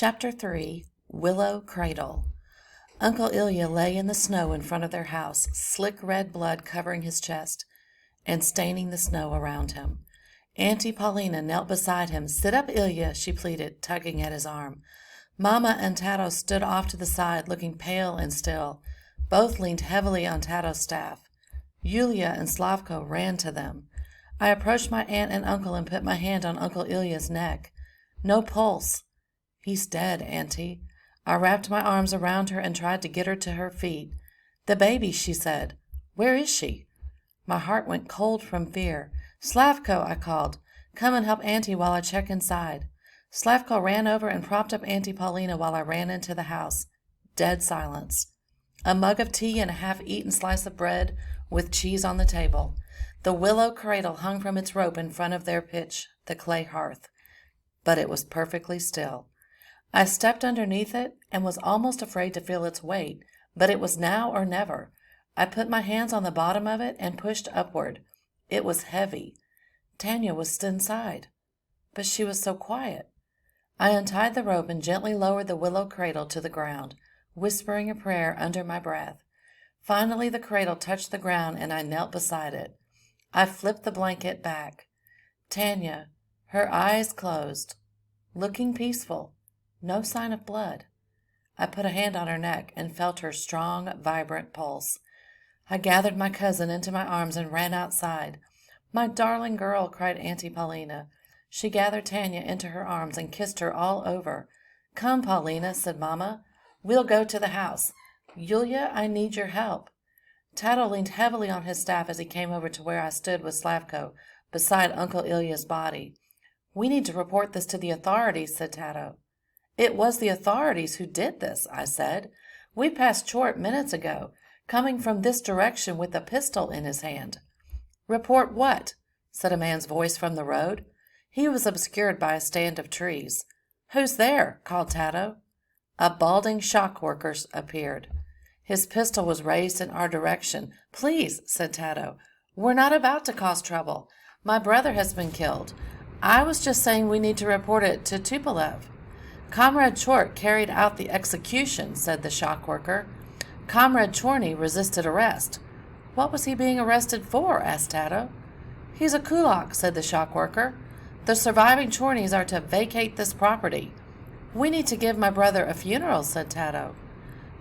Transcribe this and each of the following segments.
Chapter 3 Willow Cradle. Uncle Ilya lay in the snow in front of their house, slick red blood covering his chest and staining the snow around him. Auntie Paulina knelt beside him. "Sit up, Ilya," she pleaded, tugging at his arm. Mama and Tato stood off to the side, looking pale and still. Both leaned heavily on Tato's staff. Yulia and Slavko ran to them. I approached my aunt and uncle and put my hand on Uncle Ilya's neck. No pulse. "He's dead, Auntie." I wrapped my arms around her and tried to get her to her feet. "The baby," she said. "Where is she?" My heart went cold from fear. "Slavko," I called. "Come and help Auntie while I check inside." Slavko ran over and propped up Auntie Paulina while I ran into the house. Dead silence. A mug of tea and a half-eaten slice of bread with cheese on the table. The willow cradle hung from its rope in front of their pitch, the clay hearth. But it was perfectly still. I stepped underneath it and was almost afraid to feel its weight, but it was now or never. I put my hands on the bottom of it and pushed upward. It was heavy. Tanya was still inside, but she was so quiet. I untied the rope and gently lowered the willow cradle to the ground, whispering a prayer under my breath. Finally, the cradle touched the ground and I knelt beside it. I flipped the blanket back. Tanya, her eyes closed, looking peaceful, no sign of blood. I put a hand on her neck and felt her strong, vibrant pulse. I gathered my cousin into my arms and ran outside. "My darling girl," cried Auntie Paulina. She gathered Tanya into her arms and kissed her all over. "Come, Paulina," said Mama. "We'll go to the house. Yulia, I need your help." Tato leaned heavily on his staff as he came over to where I stood with Slavko, beside Uncle Ilya's body. "We need to report this to the authorities," said Tato. "It was the authorities who did this," I said. "We passed Chort minutes ago, coming from this direction with a pistol in his hand." "Report what?" said a man's voice from the road. He was obscured by a stand of trees. "Who's there?" called Tato. A balding shock worker appeared. His pistol was raised in our direction. "Please," said Tato, "we're not about to cause trouble. My brother has been killed. I was just saying we need to report it to Tupolev." "Comrade Chort carried out the execution," said the shock worker. "Comrade Chorny resisted arrest." "What was he being arrested for?" asked Tato. "He's a kulak," said the shock worker. "The surviving Chornys are to vacate this property." "We need to give my brother a funeral," said Tato.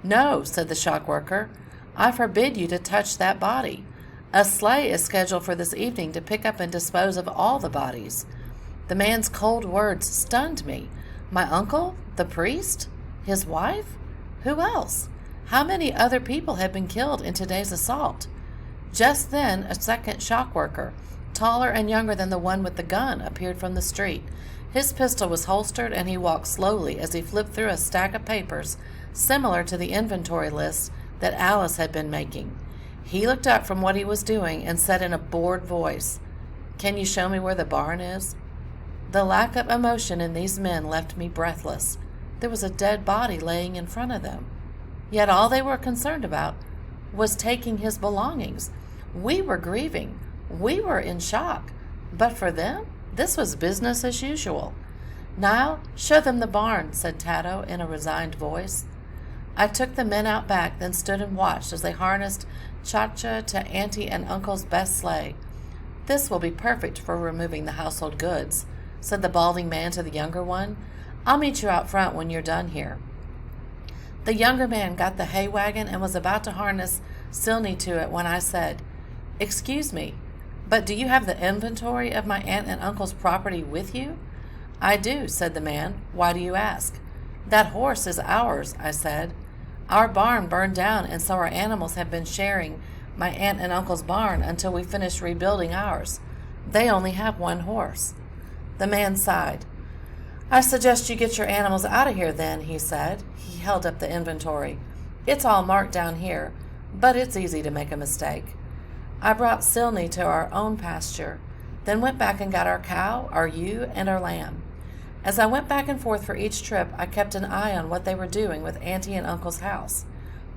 "No," said the shock worker. "I forbid you to touch that body. A sleigh is scheduled for this evening to pick up and dispose of all the bodies." The man's cold words stunned me. My uncle? The priest? His wife? Who else? How many other people had been killed in today's assault? Just then, a second shock worker, taller and younger than the one with the gun, appeared from the street. His pistol was holstered, and he walked slowly as he flipped through a stack of papers similar to the inventory list that Alice had been making. He looked up from what he was doing and said in a bored voice, "Can you show me where the barn is?" The lack of emotion in these men left me breathless. There was a dead body laying in front of them. Yet all they were concerned about was taking his belongings. We were grieving. We were in shock. But for them, this was business as usual. "Now, show them the barn," said Tato in a resigned voice. I took the men out back, then stood and watched as they harnessed Chacha to Auntie and Uncle's best sleigh. "This will be perfect for removing the household goods," said the balding man to the younger one. "I'll meet you out front when you're done here." The younger man got the hay wagon and was about to harness Silny to it when I said, "Excuse me, but do you have the inventory of my aunt and uncle's property with you?" "I do," said the man. "Why do you ask?" "That horse is ours," I said. "Our barn burned down, and so our animals have been sharing my aunt and uncle's barn until we finish rebuilding ours. They only have one horse." The man sighed. "I suggest you get your animals out of here then," he said. He held up the inventory. "It's all marked down here, but it's easy to make a mistake." I brought Silny to our own pasture, then went back and got our cow, our ewe, and our lamb. As I went back and forth for each trip, I kept an eye on what they were doing with Auntie and Uncle's house.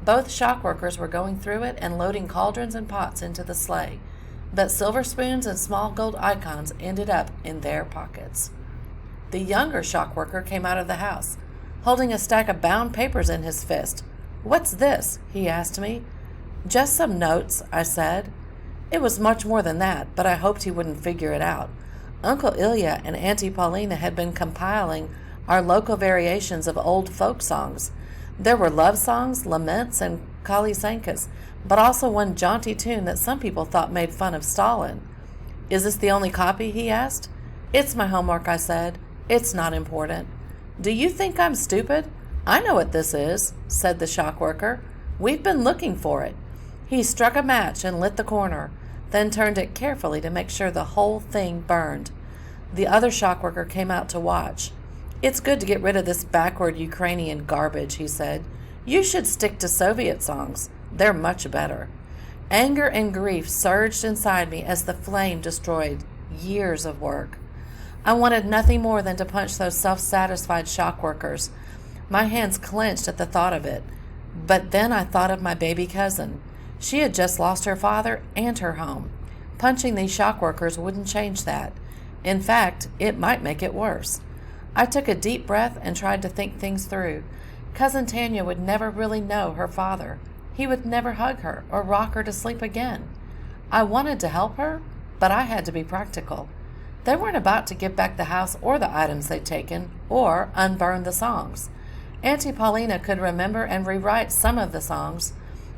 Both shock workers were going through it and loading cauldrons and pots into the sleigh, but silver spoons and small gold icons ended up in their pockets. The younger shock worker came out of the house. holding a stack of bound papers in his fist. "What's this?" he asked me. "Just some notes," I said. It was much more than that, but I hoped he wouldn't figure it out. Uncle Ilya and Auntie Paulina had been compiling our local variations of old folk songs. There were love songs, laments, and kalisankas, but also one jaunty tune that some people thought made fun of Stalin. "Is this the only copy?" he asked. "It's my homework," I said. "It's not important." "Do you think I'm stupid? I know what this is," said the shock worker. "We've been looking for it." He struck a match and lit the corner, then turned it carefully to make sure the whole thing burned. The other shock worker came out to watch. "It's good to get rid of this backward Ukrainian garbage," he said. "You should stick to Soviet songs. They're much better." Anger and grief surged inside me as the flame destroyed years of work. I wanted nothing more than to punch those self-satisfied shock workers. My hands clenched at the thought of it. But then I thought of my baby cousin. She had just lost her father and her home. Punching these shock workers wouldn't change that. In fact, it might make it worse. I took a deep breath and tried to think things through. Cousin Tanya would never really know her father. He would never hug her or rock her to sleep again. I wanted to help her, but I had to be practical. They weren't about to give back the house or the items they'd taken, or unburn the songs. Auntie Paulina could remember and rewrite some of the songs,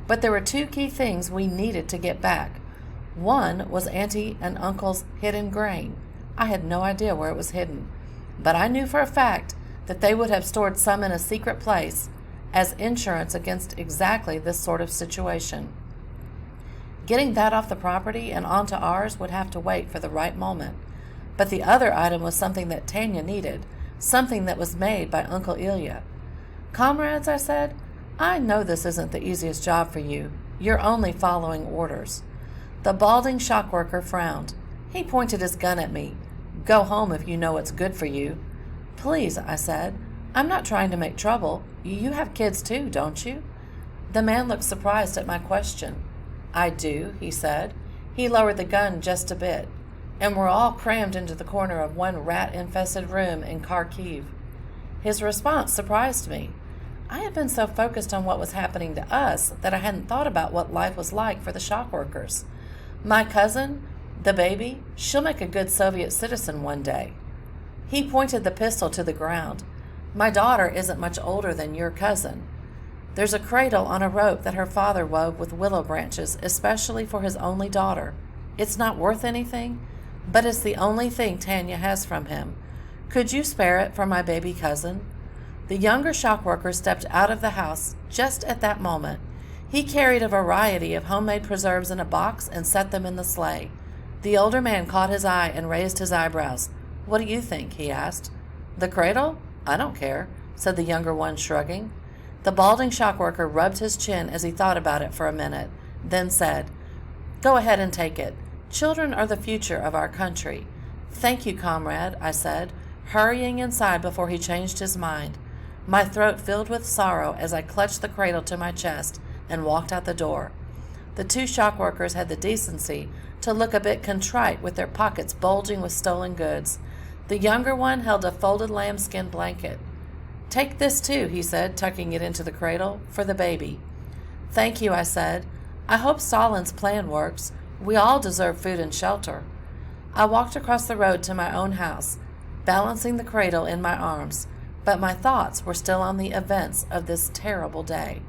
but there were two key things we needed to get back. One was Auntie and Uncle's hidden grain. I had no idea where it was hidden, but I knew for a fact that they would have stored some in a secret place as insurance against exactly this sort of situation. Getting that off the property and onto ours would have to wait for the right moment. But the other item was something that Tanya needed, something that was made by Uncle Ilya. "Comrades," I said, "I know this isn't the easiest job for you. You're only following orders." The balding shock worker frowned. He pointed his gun at me. "Go home if you know what's good for you." "Please," I said, "I'm not trying to make trouble. You have kids too, don't you?" The man looked surprised at my question. "I do," he said. He lowered the gun just a bit. "And we're all crammed into the corner of one rat-infested room in Kharkiv." His response surprised me. I had been so focused on what was happening to us that I hadn't thought about what life was like for the shock workers. "My cousin, the baby, she'll make a good Soviet citizen one day." He pointed the pistol to the ground. "My daughter isn't much older than your cousin. There's a cradle on a rope that her father wove with willow branches, especially for his only daughter. It's not worth anything, but it's the only thing Tanya has from him. Could you spare it for my baby cousin?" The younger shock worker stepped out of the house just at that moment. He carried a variety of homemade preserves in a box and set them in the sleigh. The older man caught his eye and raised his eyebrows. "What do you think?" he asked. "The cradle? I don't care," said the younger one, shrugging. The balding shock worker rubbed his chin as he thought about it for a minute, then said, "Go ahead and take it. Children are the future of our country." "Thank you, comrade," I said, hurrying inside before he changed his mind. My throat filled with sorrow as I clutched the cradle to my chest and walked out the door. The two shock workers had the decency to look a bit contrite with their pockets bulging with stolen goods. The younger one held a folded lambskin blanket. "Take this too," he said, tucking it into the cradle, "for the baby." "Thank you," I said. "I hope Stalin's plan works. We all deserve food and shelter." I walked across the road to my own house, balancing the cradle in my arms, but my thoughts were still on the events of this terrible day.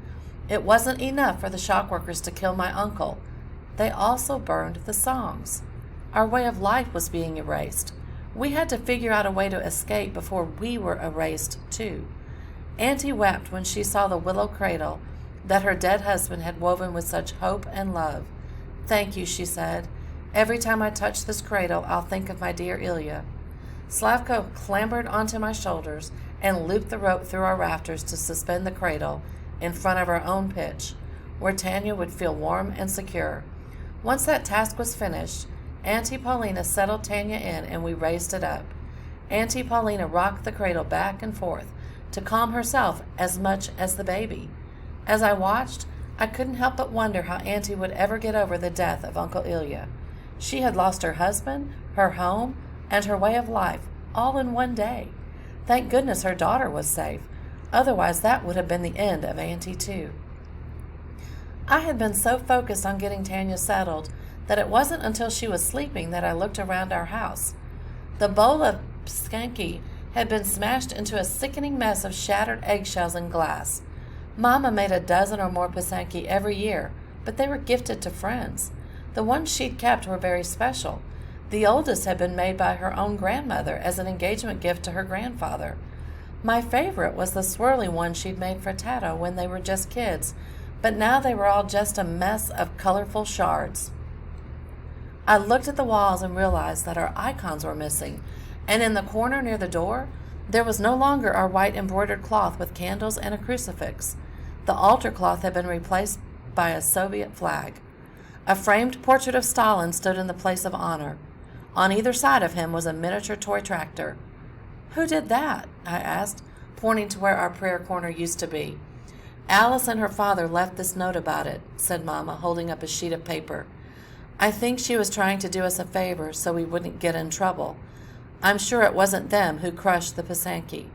It wasn't enough for the shock workers to kill my uncle. They also burned the songs. Our way of life was being erased. We had to figure out a way to escape before we were erased too. Auntie wept when she saw the willow cradle that her dead husband had woven with such hope and love. "Thank you," she said. "Every time I touch this cradle, I'll think of my dear Ilya." Slavko clambered onto my shoulders and looped the rope through our rafters to suspend the cradle in front of our own pitch, where Tanya would feel warm and secure. Once that task was finished, Auntie Paulina settled Tanya in and we raised it up. Auntie Paulina rocked the cradle back and forth to calm herself as much as the baby. As I watched, I couldn't help but wonder how Auntie would ever get over the death of Uncle Ilya. She had lost her husband, her home, and her way of life, all in one day. Thank goodness her daughter was safe. Otherwise, that would have been the end of Auntie, too. I had been so focused on getting Tanya settled that it wasn't until she was sleeping that I looked around our house. The bowl of skanky had been smashed into a sickening mess of shattered eggshells and glass. Mama made a dozen or more pisanki every year, but they were gifted to friends. The ones she'd kept were very special. The oldest had been made by her own grandmother as an engagement gift to her grandfather. My favorite was the swirly one she'd made for Tato when they were just kids, but now they were all just a mess of colorful shards. I looked at the walls and realized that our icons were missing, and in the corner near the door, there was no longer our white embroidered cloth with candles and a crucifix. The altar cloth had been replaced by a Soviet flag. A framed portrait of Stalin stood in the place of honor. On either side of him was a miniature toy tractor. "Who did that?" I asked, pointing to where our prayer corner used to be. "Alice and her father left this note about it," said Mama, holding up a sheet of paper. "I think she was trying to do us a favor so we wouldn't get in trouble. I'm sure it wasn't them who crushed the pisanki."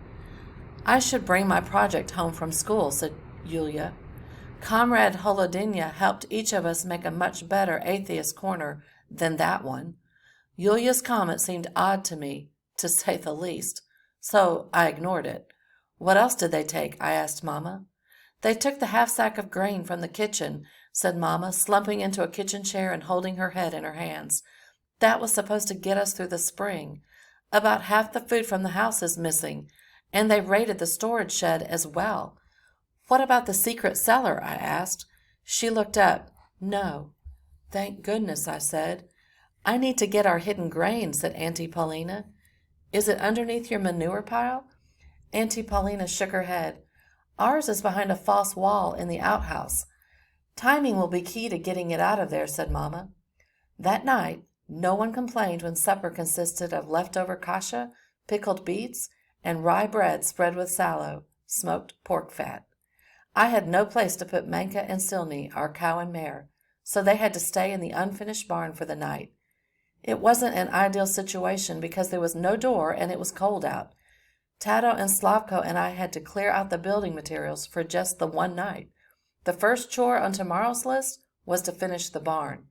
"I should bring my project home from school," said Yulia. "Comrade Holodinya helped each of us make a much better atheist corner than that one." Yulia's comment seemed odd to me, to say the least, so I ignored it. "What else did they take?" I asked Mama. "They took the half sack of grain from the kitchen," said Mama, slumping into a kitchen chair and holding her head in her hands. "That was supposed to get us through the spring. About half the food from the house is missing, and they raided the storage shed as well." "What about the secret cellar?" I asked. She looked up. "No." "Thank goodness," I said. "I need to get our hidden grain," said Auntie Paulina. "Is it underneath your manure pile?" Auntie Paulina shook her head. "Ours is behind a false wall in the outhouse. Timing will be key to getting it out of there," said Mama. That night, no one complained when supper consisted of leftover kasha, pickled beets, and rye bread spread with sallow, smoked pork fat. I had no place to put Manka and Silny, our cow and mare, so they had to stay in the unfinished barn for the night. It wasn't an ideal situation because there was no door and it was cold out. Tato and Slavko and I had to clear out the building materials for just the one night. The first chore on tomorrow's list was to finish the barn.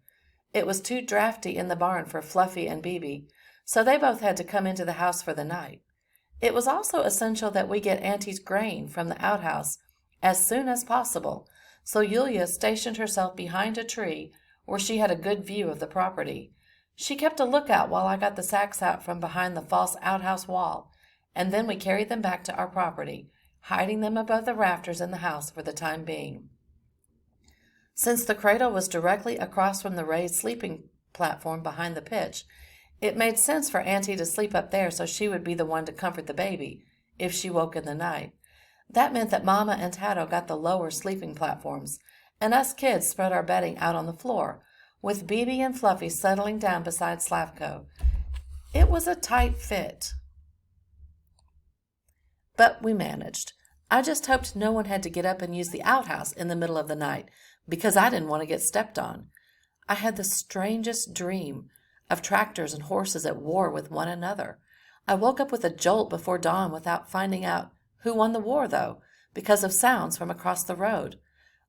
It was too drafty in the barn for Fluffy and Bibi, so they both had to come into the house for the night. It was also essential that we get Auntie's grain from the outhouse as soon as possible, so Yulia stationed herself behind a tree where she had a good view of the property. She kept a lookout while I got the sacks out from behind the false outhouse wall, and then we carried them back to our property, hiding them above the rafters in the house for the time being. Since the cradle was directly across from the raised sleeping platform behind the pitch, it made sense for Auntie to sleep up there so she would be the one to comfort the baby if she woke in the night. That meant that Mama and Tato got the lower sleeping platforms, and us kids spread our bedding out on the floor, with Bibi and Fluffy settling down beside Slavko. It was a tight fit, but we managed. I just hoped no one had to get up and use the outhouse in the middle of the night, because I didn't want to get stepped on. I had the strangest dream of tractors and horses at war with one another. I woke up with a jolt before dawn without finding out who won the war, though, because of sounds from across the road.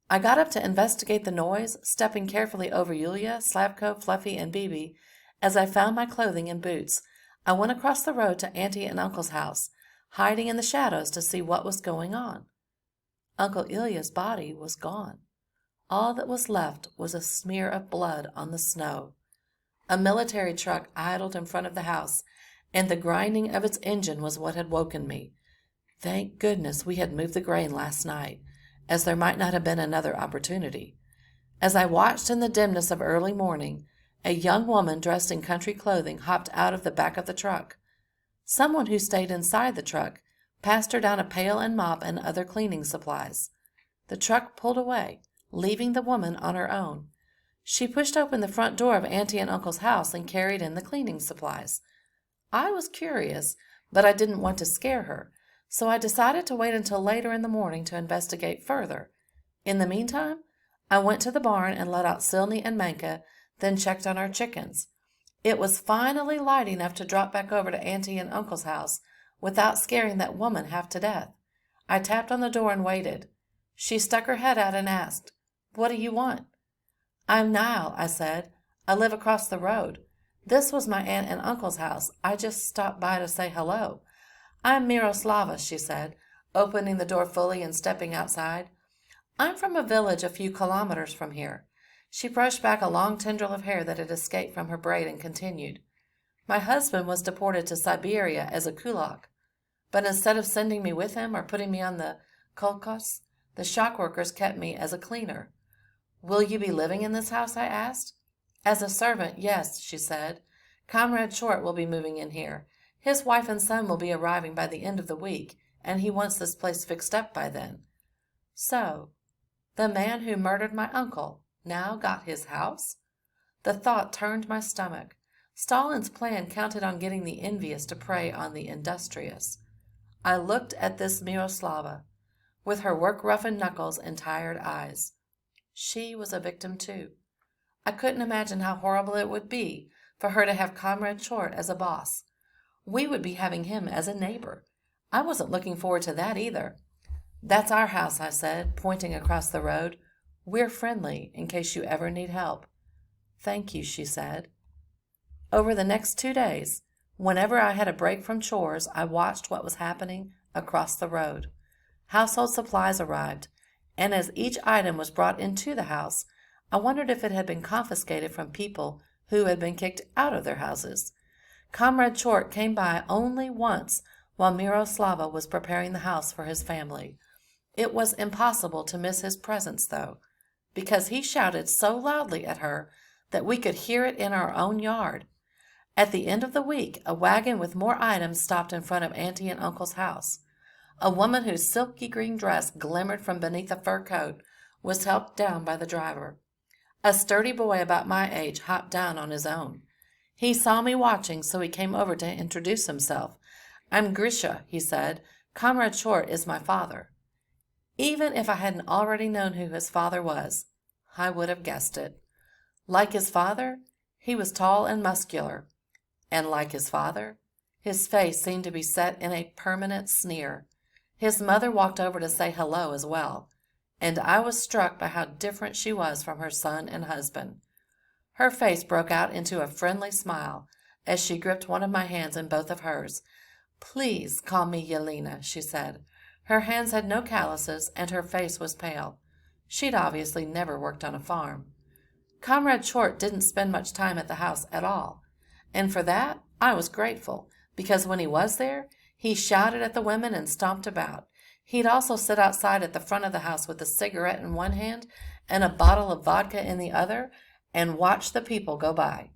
I got up to investigate the noise, stepping carefully over Yulia, Slavko, Fluffy, and Bibi. As I found my clothing and boots, I went across the road to Auntie and Uncle's house, hiding in the shadows to see what was going on. Uncle Ilya's body was gone. All that was left was a smear of blood on the snow. A military truck idled in front of the house, and the grinding of its engine was what had woken me. Thank goodness we had moved the grain last night, as there might not have been another opportunity. As I watched in the dimness of early morning, a young woman dressed in country clothing hopped out of the back of the truck. Someone who stayed inside the truck passed her down a pail and mop and other cleaning supplies. The truck pulled away, leaving the woman on her own. She pushed open the front door of Auntie and Uncle's house and carried in the cleaning supplies. I was curious, but I didn't want to scare her, so I decided to wait until later in the morning to investigate further. In the meantime, I went to the barn and let out Silny and Manka, then checked on our chickens. It was finally light enough to drop back over to Auntie and Uncle's house without scaring that woman half to death. I tapped on the door and waited. She stuck her head out and asked, "What do you want?" "I'm Nile," I said. "I live across the road. This was my aunt and uncle's house. I just stopped by to say hello." "I'm Miroslava," she said, opening the door fully and stepping outside. "I'm from a village a few kilometers from here." She brushed back a long tendril of hair that had escaped from her braid and continued. "My husband was deported to Siberia as a kulak, but instead of sending me with him or putting me on the kolkos, the shock workers kept me as a cleaner." "Will you be living in this house?" I asked. "As a servant, yes," she said. "Comrade Short will be moving in here. His wife and son will be arriving by the end of the week, and he wants this place fixed up by then." So, the man who murdered my uncle now got his house? The thought turned my stomach. Stalin's plan counted on getting the envious to prey on the industrious. I looked at this Miroslava, with her work-roughened knuckles and tired eyes. She was a victim too. I couldn't imagine how horrible it would be for her to have Comrade Short as a boss. We would be having him as a neighbor. I wasn't looking forward to that either. "That's our house," I said, pointing across the road. "We're friendly, in case you ever need help." "Thank you," she said. Over the next 2 days, whenever I had a break from chores, I watched what was happening across the road. Household supplies arrived, and as each item was brought into the house, I wondered if it had been confiscated from people who had been kicked out of their houses. Comrade Short came by only once while Miroslava was preparing the house for his family. It was impossible to miss his presence, though, because he shouted so loudly at her that we could hear it in our own yard. At the end of the week, a wagon with more items stopped in front of Auntie and Uncle's house. A woman whose silky green dress glimmered from beneath a fur coat was helped down by the driver. A sturdy boy about my age hopped down on his own. He saw me watching, so he came over to introduce himself. "I'm Grisha," he said. "Comrade Short is my father." Even if I hadn't already known who his father was, I would have guessed it. Like his father, he was tall and muscular. And like his father, his face seemed to be set in a permanent sneer. His mother walked over to say hello as well, and I was struck by how different she was from her son and husband. Her face broke out into a friendly smile as she gripped one of my hands in both of hers. "Please call me Yelena," she said. Her hands had no calluses, and her face was pale. She'd obviously never worked on a farm. Comrade Short didn't spend much time at the house at all, and for that I was grateful, because when he was there, he shouted at the women and stomped about. He'd also sit outside at the front of the house with a cigarette in one hand and a bottle of vodka in the other and watch the people go by.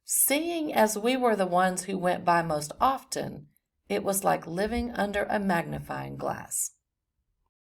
Seeing as we were the ones who went by most often, it was like living under a magnifying glass.